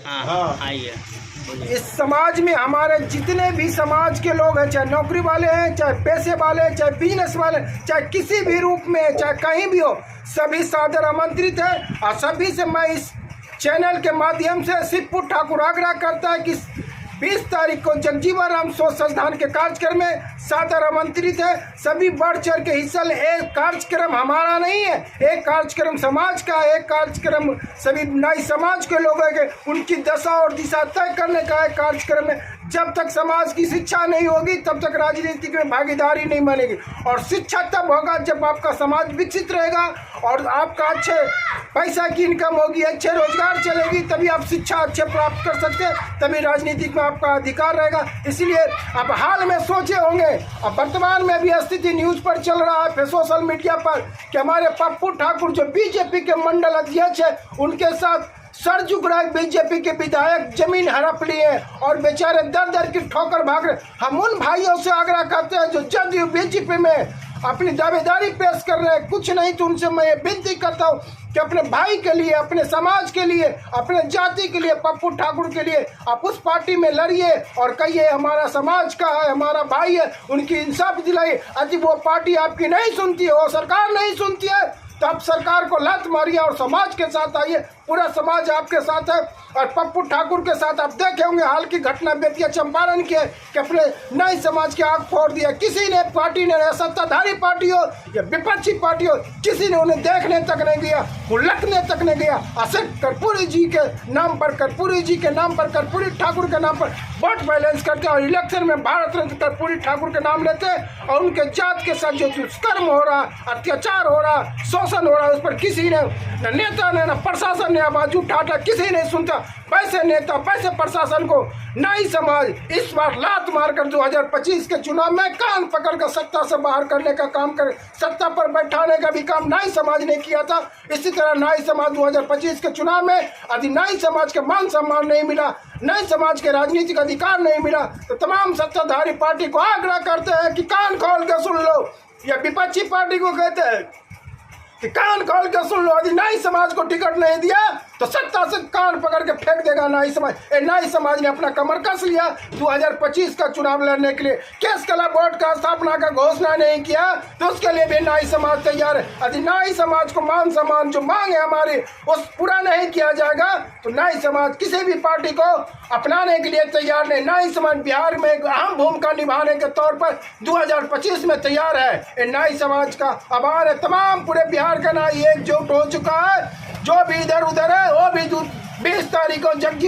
हाँ आइए। इस समाज में हमारे जितने भी समाज के लोग हैं, चाहे नौकरी वाले हैं, चाहे पैसे वाले, चाहे बिजनेस वाले, चाहे किसी भी रूप में, चाहे कहीं भी हो, सभी सादर आमंत्रित है। और सभी से मैं इस चैनल के माध्यम से शिवपुर ठाकुर आग्रह करता है कि 20 तारीख को जगजीवन राम शोध संस्थान के कार्यक्रम में सादर आमंत्रित है। सभी बढ़ चढ़ के हिस्सा ले। एक कार्यक्रम हमारा नहीं है, एक कार्यक्रम समाज का, एक कार्यक्रम सभी नाई समाज के लोगों के, उनकी दशा और दिशा तय करने का एक कार्यक्रम है। जब तक समाज की शिक्षा नहीं होगी तब तक राजनीति में भागीदारी नहीं बनेगी। और शिक्षा तब होगा जब आपका समाज विकसित रहेगा और आपका अच्छे पैसा की इनकम होगी, अच्छे रोजगार चलेगी, तभी आप शिक्षा अच्छे प्राप्त कर सकते हैं, तभी राजनीतिक में आपका अधिकार रहेगा। इसलिए अब हाल में सोचे होंगे, अब वर्तमान में भी स्थिति न्यूज पर चल रहा है, सोशल मीडिया पर, कि हमारे पप्पू ठाकुर जो बीजेपी के मंडल अध्यक्ष है, उनके साथ सर झुक रहा है। बीजेपी के विधायक जमीन हड़प लिए और बेचारे दर दर की ठोकर भाग रहे। हम उन भाइयों से आग्रह करते हैं जो जदयू बीजेपी में अपनी दावेदारी पेश कर रहे हैं, कुछ नहीं तो उनसे मैं ये विनती करता हूँ कि अपने भाई के लिए, अपने समाज के लिए, अपने जाति के लिए, पप्पू ठाकुर के लिए आप उस पार्टी में लड़िए और कहिए हमारा समाज का है, हमारा भाई है, उनकी इंसाफ दिलाइए। यदि वो पार्टी आपकी नहीं सुनती है, वो सरकार नहीं सुनती है, तो आप सरकार को लात मारिए और समाज के साथ आइए। पूरा समाज आपके साथ है। और पप्पू ठाकुर के साथ आप देखे होंगे हाल की घटना बेतिया चंपारण की है कि अपने नए समाज की आग फोड़ दिया। किसी ने, पार्टी ने, सत्ताधारी पार्टी हो या विपक्षी पार्टी हो, किसी ने उन्हें देखने तक नहीं गया, उलटने तक नहीं गया। सिर्फ कर्पूरी जी के नाम पर, कर्पूरी जी के नाम पर, कर्पूरी ठाकुर के नाम पर वोट बैलेंस करके और इलेक्शन में भारत रत्न कर्पूरी ठाकुर के नाम लेते हैं और उनके जात के साथ जो दुष्कर्म हो रहा, अत्याचार हो रहा, शोषण हो रहा, उस पर किसी ने, न नेता ने, न प्रशासन ने आवाज उठाता, किसी नहीं सुनता। पैसे नेता, पैसे प्रशासन को नाई समाज इस बार लात मारकर 2025 के चुनाव में कान पकड़कर सत्ता से बाहर करने का काम करे। सत्ता पर बैठाने का भी काम नाई समाज ने किया था। इसी तरह नाई समाज 2025 के चुनाव में यदि नाई समाज के मान सम्मान नहीं मिला, नाई समाज के राजनीतिक अधिकार नहीं मिला, तो तमाम सत्ताधारी पार्टी को आग्रह करते हैं कि कान खोल के सुन लो। या विपक्षी पार्टी को कहते हैं कि कान खोल के सुन लो, यदि नाई समाज को टिकट नहीं दिया तो सत्ता से कान पकड़ के फेंक देगा नाई समाज। नाई समाज ने अपना कमर कस लिया 2025 का चुनाव लड़ने के लिए। केस कला बोर्ड का स्थापना का घोषणा नहीं किया तो उसके लिए भी नाई समाज तैयार है। यदि नाई समाज को मान सम्मान जो मांग है हमारी उस पूरा नहीं किया जाएगा तो नाई समाज किसी भी पार्टी को अपनाने के लिए तैयार नहीं। नाई समाज बिहार में एक अहम भूमिका निभाने के तौर पर 2025 में तैयार है। नाई समाज का आभार है। तमाम पूरे बिहार का नाई एकजुट हो चुका है। जो भी इधर उधर है वो भी 20 तारीख को